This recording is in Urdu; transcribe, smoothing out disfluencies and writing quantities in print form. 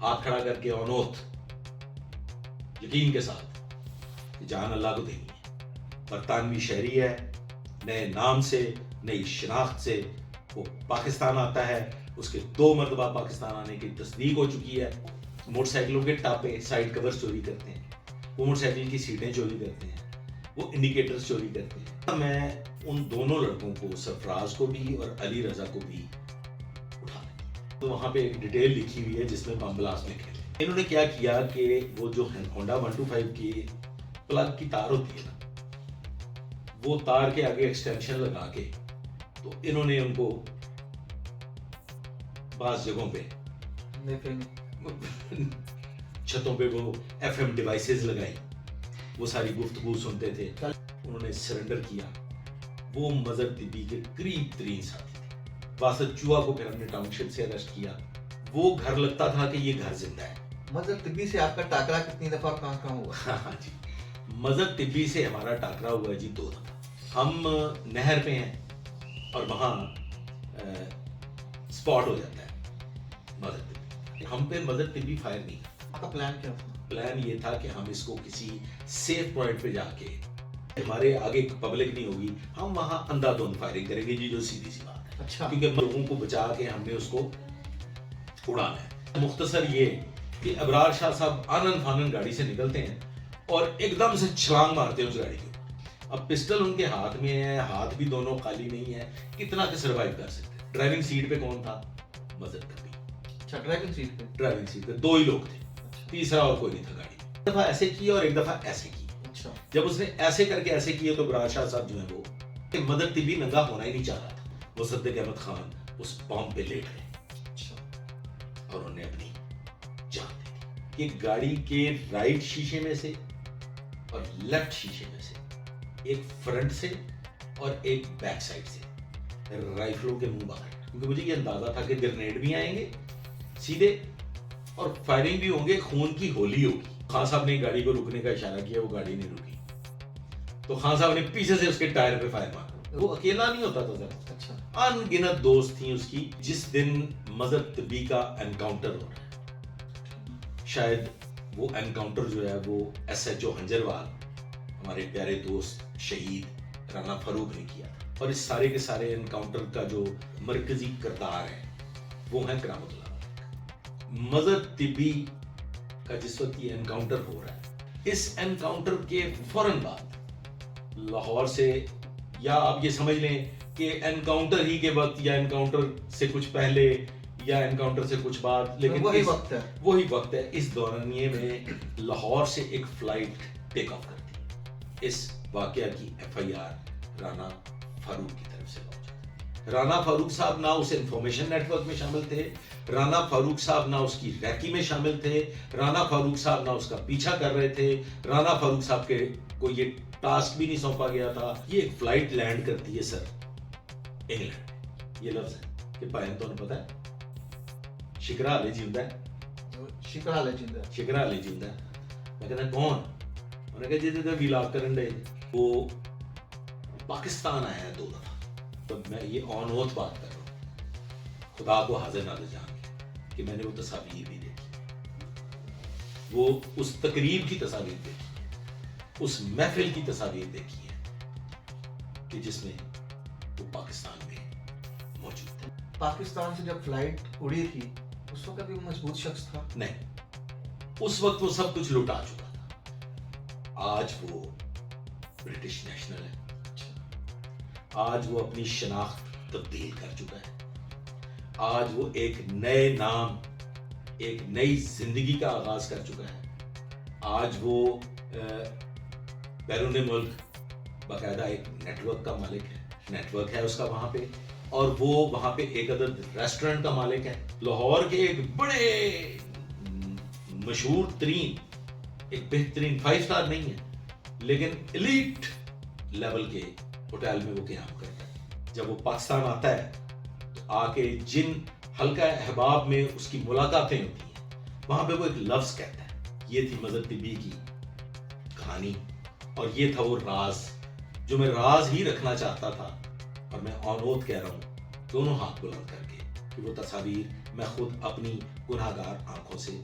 ہاتھ کھڑا کر کے اونوت یقین کے ساتھ کہ جان اللہ کو دینی ہے، برطانوی شہری ہے، نئے نام سے، نئی شناخت سے وہ پاکستان آتا ہے. اس کے 2 مرتبہ پاکستان آنے کی تصدیق ہو چکی ہے. موٹر سائیکلوں کے ٹاپے سائڈ کور چوری کرتے ہیں، وہ موٹر سائیکل کی سیٹیں چوری کرتے ہیں، وہ انڈیکیٹرز چوری کرتے ہیں. میں ان دونوں لڑکوں کو، سرفراز کو بھی اور علی رضا کو بھی اٹھا لیا. تو وہاں پہ ایک ڈیٹیل لکھی ہوئی ہے جس میں بم بلاسٹ لکھے تھے. انہوں نے کیا کیا کہ وہ جو ہونڈا 125 کی پلگ کی تار ہوتی ہے نا، وہ تار کے آگے ایکسٹینشن لگا کے تو انہوں نے ان کو بعض جگہوں پہ چھتوں پہ وہ ایف ایم ڈیوائسز لگائی، وہ ساری گفتگو سنتے تھے. انہوں نے سرنڈر کیا. وہ مظہر طبی کے قریب ترین ساتھی تھے. واسط چوہا کو پھر ہم نے ٹاؤن شپ سے اریسٹ کیا. وہ گھر لگتا تھا کہ یہ گھر زندہ ہے. مظہر طبی سے آپ کا ٹاکرا کتنی دفعہ کہاں ہوا؟ ہاں جی، مظہر طبی سے ہمارا ٹاکرا ہوا ہے جی 2 دفعہ. ہم نہر پہ ہیں اور وہاں اسپاٹ ہو جاتا ہے مظہر طبی. ہم پہ مظہر طبی فائر نہیں. آپ کا پلان کیا تھا؟ پلان یہ تھا کہ ہم اس کو کسی سیف پوائنٹ پہ جا کے، ہمارے آگے پبلک نہیں ہوگی، ہم وہاں اندھا دھند فائرنگ کریں گے جی، جو سیدھی سی بات ہے. اچھا، کیونکہ لوگوں کو بچا کے ہم نے اس کو اڑانا ہے. مختصر یہ کہ ابرار شاہ صاحب آنن فانن گاڑی سے نکلتے ہیں اور ایک دم سے چھلانگ مارتے ہیں اس گاڑی کے. اب پسٹل ان کے ہاتھ میں ہے، ہاتھ بھی دونوں خالی نہیں ہے، کتنا کہ سروائیو کر سکتے. ڈرائیونگ سیٹ پہ کون تھا؟ مظہر طبی. اچھا، ڈرائیونگ سیٹ پہ؟ ڈرائیونگ سیٹ پہ 2 ہی لوگ تھے، تیسرا اور کوئی نہیں تھا گاڑی. ایک دفعہ ایسے کیا اور ایک دفعہ ایسے کی. اچھا، جب اس نے ایسے کر کے ایسے کیے تو ابرار شاہ صاحب جو ہے وہ مظہر طبی ننگا ہونا ہی نہیں چاہ رہا تھا. مصدق احمد خان اس بام پہ لیٹ گئے اور انہوں نے اپنی جان دے دی. کہ گاڑی کے رائٹ شیشے میں سے اور لیفٹ شیشے میں سے، ایک فرنٹ سے اور ایک بیک سائڈ سے رائفلوں کے منہ باہر. کیونکہ مجھے یہ اندازہ تھا کہ گرنیڈ بھی آئیں گے سیدھے اور فائرنگ بھی ہوں گے، خون کی ہولی ہوگی. خان صاحب نے گاڑی کو رکنے کا اشارہ کیا، وہ گاڑی نہیں رکی تو خان صاحب نے پیچھے سے اس کے ٹائر پہ فائر مارا. وہ اکیلا نہیں ہوتا تھا سر، اچھا، ان گنت دوست تھیں اس کی. جس دن مظہر طبی کا انکاؤنٹر ہو رہا ہے، شاید وہ انکاؤنٹر جو ہے وہ ایس ایچ او ہنجروال ہمارے پیارے دوست شہید رانا فاروق نے کیا تھا. اور اس سارے کے سارے انکاؤنٹر کا جو مرکزی کردار ہے وہ ہے کرامت اللہ. مظہر طبی کا جس وقت یہ انکاؤنٹر ہو رہا ہے، اس انکاؤنٹر کے فوراً بعد لاہور سے، یا آپ یہ سمجھ لیں کہ انکاؤنٹر ہی کے وقت یا انکاؤنٹر سے کچھ پہلے یا انکاؤنٹر سے کچھ بعد، لیکن وہی وقت ہے. وہی وقت ہے. اس دورانیے میں لاہور سے ایک فلائٹ ٹیک آف کرتی ہے. اس واقعہ کی ایف آئی آر رانا فاروق کی طرف سے پہنچا. رانا فاروق صاحب نہ اس انفارمیشن نیٹ ورک میں شامل تھے، رانا فاروق صاحب نہ اس کی ریکی میں شامل تھے، رانا فاروق صاحب نہ اس کا پیچھا کر رہے تھے، رانا فاروق صاحب کے کو یہ ٹاسک بھی نہیں سونپا گیا تھا. یہ ایک فلائٹ لینڈ کرتی ہے سر انگلینڈ. یہ لفظ ہے کہ پائن تو پتا ہے شکرا علی جیندہ ہے، شکرا علی جیندہ، شکرا علی جیندہ ہے. میں کہتا کون؟ انہوں نے کہا جی تو ویلاگ کرن دے. وہ پاکستان آیا ہے 2 دفعہ. میں یہ آن اوتھ بات کر رہا ہوں، خدا کو حاضر ناظر جان کے، کہ میں نے وہ تصاویر بھی دیکھی، وہ اس تقریب کی تصاویر دیکھی، اس محفل کی تصاویر دیکھی ہے کہ جس میں وہ پاکستان میں موجود تھے. پاکستان سے جب فلائٹ اڑی تھی اس وقت بھی مضبوط شخص تھا؟ نہیں، اس وقت وہ سب کچھ لٹا چکا تھا. آج وہ برٹش نیشنل ہے. آج وہ اپنی شناخت تبدیل کر چکا ہے. آج وہ ایک نئے نام، ایک نئی زندگی کا آغاز کر چکا ہے. آج وہ بیرون ملک باقاعدہ ایک نیٹ ورک کا مالک ہے، نیٹ ورک ہے اس کا وہاں پہ، اور وہ وہاں پہ ایک عدد ریسٹورنٹ کا مالک ہے. لاہور کے ایک بڑے مشہور ترین، ایک بہترین 5 سٹار نہیں ہے لیکن ایلیٹ لیول کے ہوٹل میں وہ قیام کرتا ہے. جب وہ پاکستان آتا ہے تو آ کے جن حلقہ احباب میں اس کی ملاقاتیں ہوتی ہیں وہاں پہ وہ ایک لفظ کہتا ہے. یہ تھی مظہر طبی کی کہانی، اور یہ تھا وہ راز جو میں راز ہی رکھنا چاہتا تھا. اور میں آن اوتھ کہہ رہا ہوں دونوں ہاتھ بلند کر کے کہ وہ تصاویر میں خود اپنی گناہگار آنکھوں سے